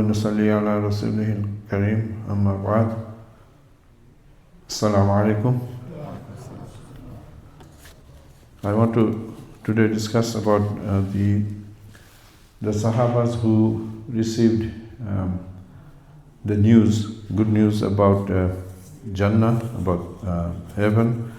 نصلي على رسوله الكريم أما بعد السلام عليكم. I want to today discuss about the Sahabas who received the news, good news about Jannah, about heaven,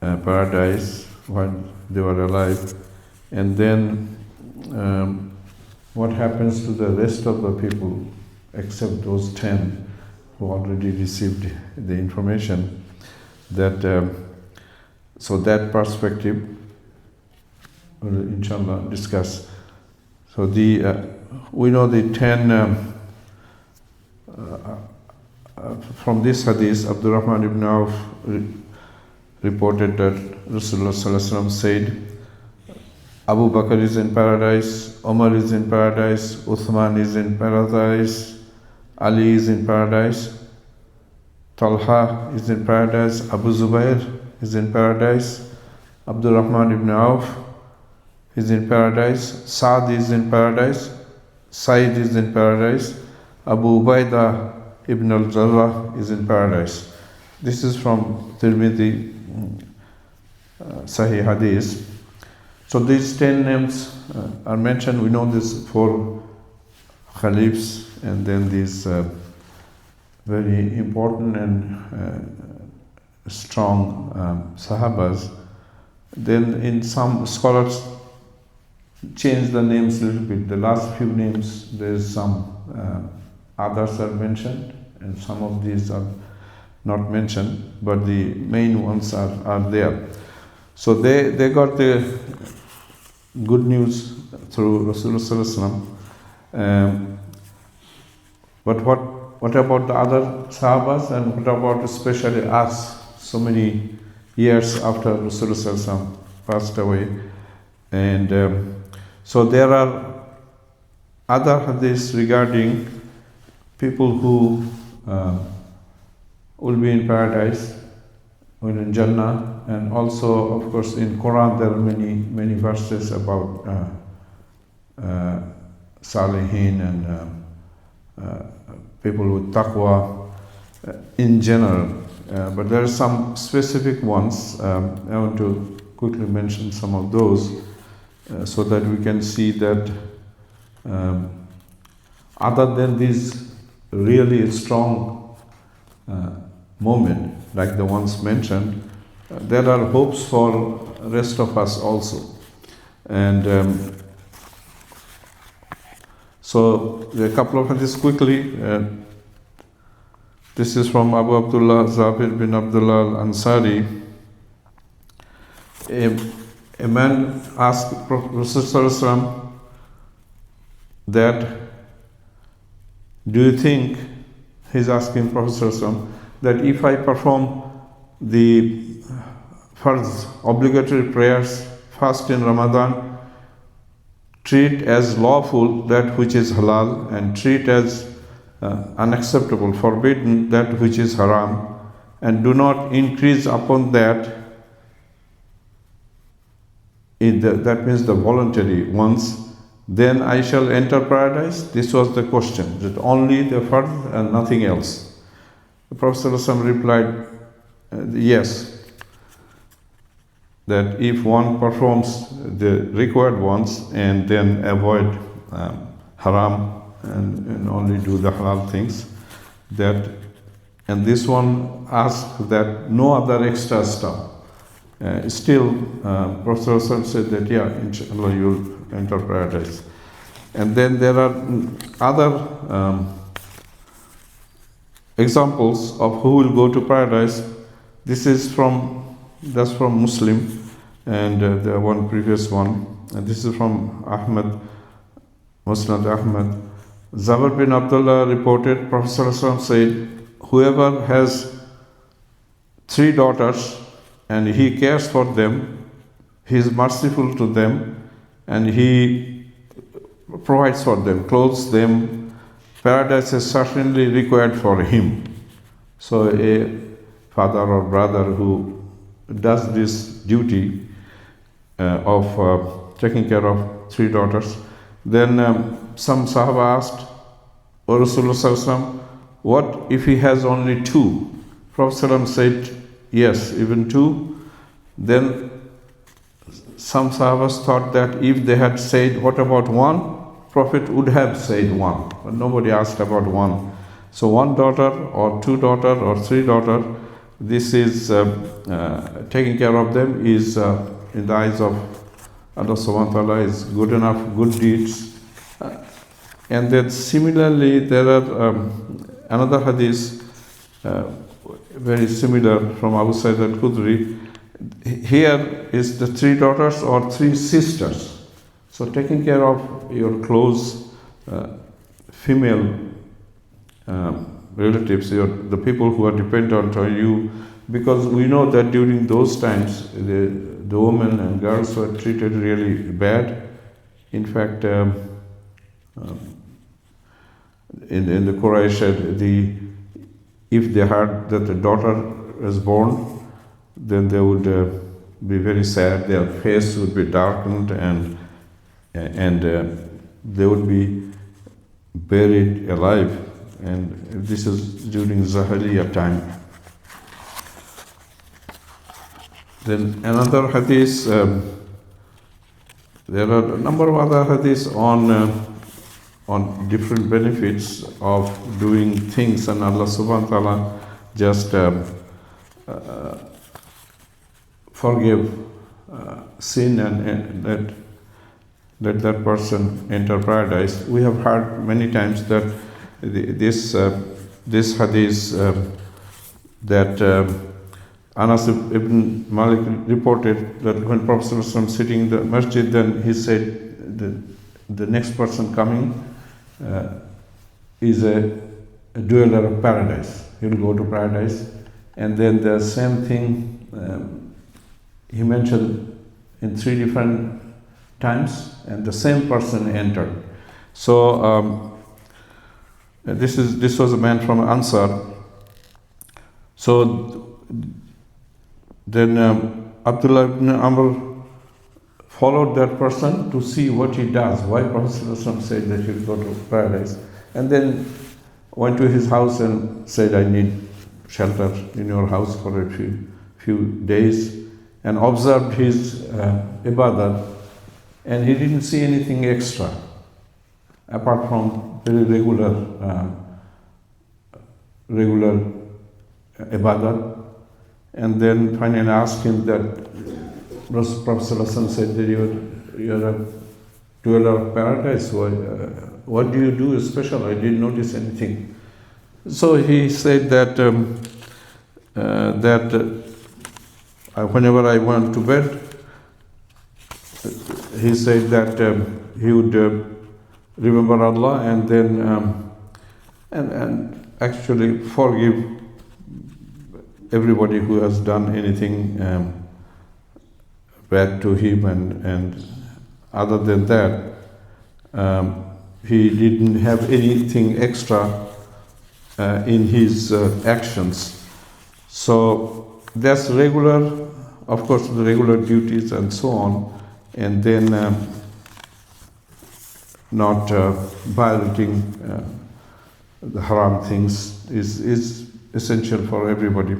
paradise while they were alive, and then what happens to the rest of the people except those 10 who already received the information. That so that perspective we'll inshallah discuss. So we know the 10 from this hadith, Abdurrahman ibn Auf reported that Rasulullah sallallahu alaihi wasallam said, Abu Bakr is in paradise, Omar is in paradise, Uthman is in paradise, Ali is in paradise, Talha is in paradise, Abu Zubair is in paradise, Abdurrahman ibn Auf is in paradise, Saad is in paradise, Said is in paradise, Abu Ubaidah ibn al-Jarrah is in paradise. This is from Tirmidhi Sahih Hadith. So these 10 names are mentioned. We know these 4 Khalifs and then these very important and strong Sahabas. Then in some scholars change the names a little bit. The last few names, there's some others are mentioned and some of these are not mentioned, but the main ones are there. So they got the good news through Rasulullah sallallahu alaihi wasallam. But what about the other Sahabas, and what about especially us, so many years after Rasulullah sallallahu alaihi wasallam passed away? And so there are other hadiths regarding people who will be in paradise or in Jannah, and also of course in Quran there are many verses about Salihin and people with taqwa in general, but there are some specific ones. I want to quickly mention some of those so that we can see that other than this really strong moment like the ones mentioned, there are hopes for rest of us also. And so a couple of hadiths quickly. This is from Abu Abdullah Zabir bin Abdullah al-Ansari. A man asked Prophet ﷺ that, do you think, he's asking Prophet ﷺ, that if I perform the farz, obligatory prayers, fast in Ramadan, treat as lawful that which is halal, and treat as unacceptable, forbidden that which is haram, and do not increase upon that, that means the voluntary ones, then I shall enter paradise? This was the question, that only the farz and nothing else. The Prophet ﷺ replied, yes, that if one performs the required ones and then avoid haram and only do the halal things, that, and this one asked that no other extra stuff. Still, Prophet ﷺ said that, yeah, inshallah, you'll enter paradise. And then there are other examples of who will go to paradise. This is from Muslim, and the one previous one. And this is from Ahmad, Musnad Ahmad. Zabir bin Abdullah reported, Prophet ﷺ said, whoever has 3 daughters and he cares for them, he is merciful to them, and he provides for them, clothes them, paradise is certainly required for him. So a father or brother who does this duty of taking care of 3 daughters, then some Sahaba asked, O Rasulullah, what if he has only two? Prophet ﷺ said, yes, even two. Then some Sahabas thought that if they had said, what about one? Prophet would have said one, but nobody asked about one. So one daughter or two daughter or three daughter, this is taking care of them is in the eyes of Allah subhanahu wa ta'ala is good enough, good deeds. And then similarly there are another hadith very similar from Abu Sa'id al-Khudri. Here is the three daughters or three sisters. So taking care of your close female relatives, the people who are dependent on you, because we know that during those times the women and girls were treated really bad. In fact, in the Quraysh, if they heard that the daughter was born, then they would be very sad. Their face would be darkened, and they would be buried alive. And this is during Zahiliyyah time. Then another hadith. There are a number of other hadiths on different benefits of doing things, and Allah subhanahu wa ta'ala just forgive sin and let that person enter paradise. We have heard many times that this hadith that Anas ibn Malik reported that when Prophet was sitting in the masjid, then he said the next person coming is a dweller of paradise. He will go to paradise. And then the same thing he mentioned in three different times, and the same person entered. So this was a man from Ansar. So then Abdullah ibn Amr followed that person to see what he does, why Prophet said that he will go to paradise, and then went to his house and said, I need shelter in your house for a few days, and observed his ibadah, and he didn't see anything extra apart from very regular ibadah. And then finally asked him that Prophet said that you're a dweller of paradise. What do you do special? I didn't notice anything. So he said that whenever I went to bed, he said that he would remember Allah and then and actually forgive everybody who has done anything bad to him, and other than that, he didn't have anything extra in his actions. So that's regular, of course, the regular duties and so on, and then not violating the haram things is essential for everybody.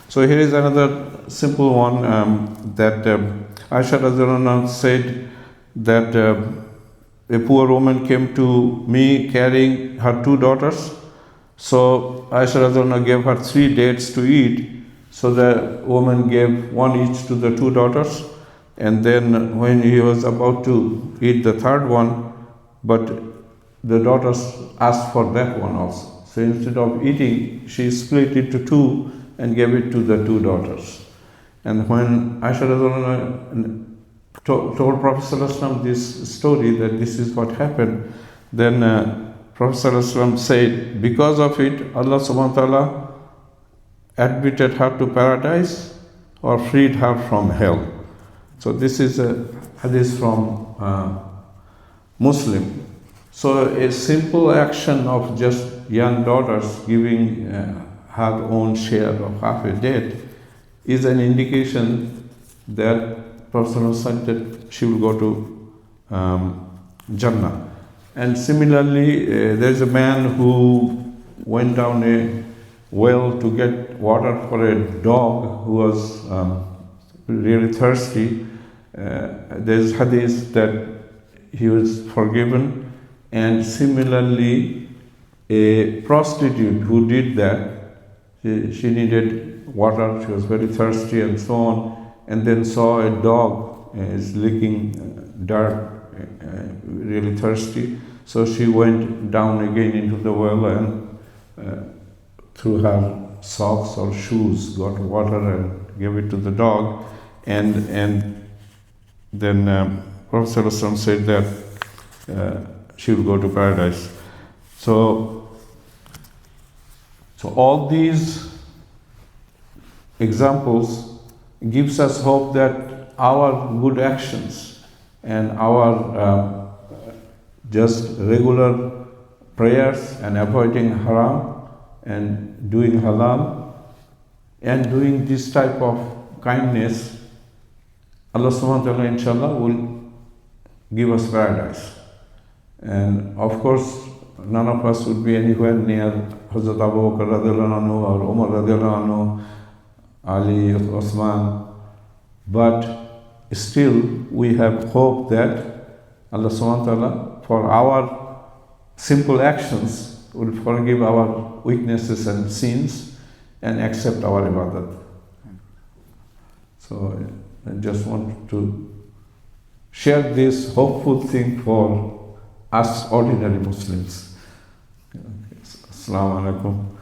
So here is another simple one that Aisha radhiyallahu anha said that a poor woman came to me carrying her two daughters. So Aisha radhiyallahu anha gave her 3 dates to eat. So the woman gave one each to the two daughters, and then when he was about to eat the third one, but the daughters asked for that one also. So instead of eating, she split it to two and gave it to the two daughters. And when Aisha told Prophet ﷺ this story, that this is what happened, then Prophet ﷺ said, because of it, Allah subhanahu wa ta'ala admitted her to paradise or freed her from hell. So this is a hadith from Muslim. So a simple action of just young daughters giving her own share of half a date is an indication that Prophet said that she will go to Jannah. And similarly, there's a man who went down a well to get water for a dog who was really thirsty. There's hadith that he was forgiven, and similarly, a prostitute who did that, she needed water, she was very thirsty and so on, and then saw a dog is licking dirt, really thirsty. So she went down again into the well and through her socks or shoes got water and gave it to the dog. And then Prophet ﷺ said that she will go to paradise. So all these examples gives us hope that our good actions and our just regular prayers and avoiding haram and doing halal and doing this type of kindness, Allah subhanahu wa ta'ala inshallah will give us paradise. And of course, none of us would be anywhere near Hazrat Abu Bakr radiallahu anhu or Umar radiallahu anhu, Ali, Osman, but still we have hope that Allah subhanahu wa ta'ala for our simple actions will forgive our weaknesses and sins and accept our ibadat. So I just want to share this hopeful thing for us ordinary Muslims. Assalamu alaikum.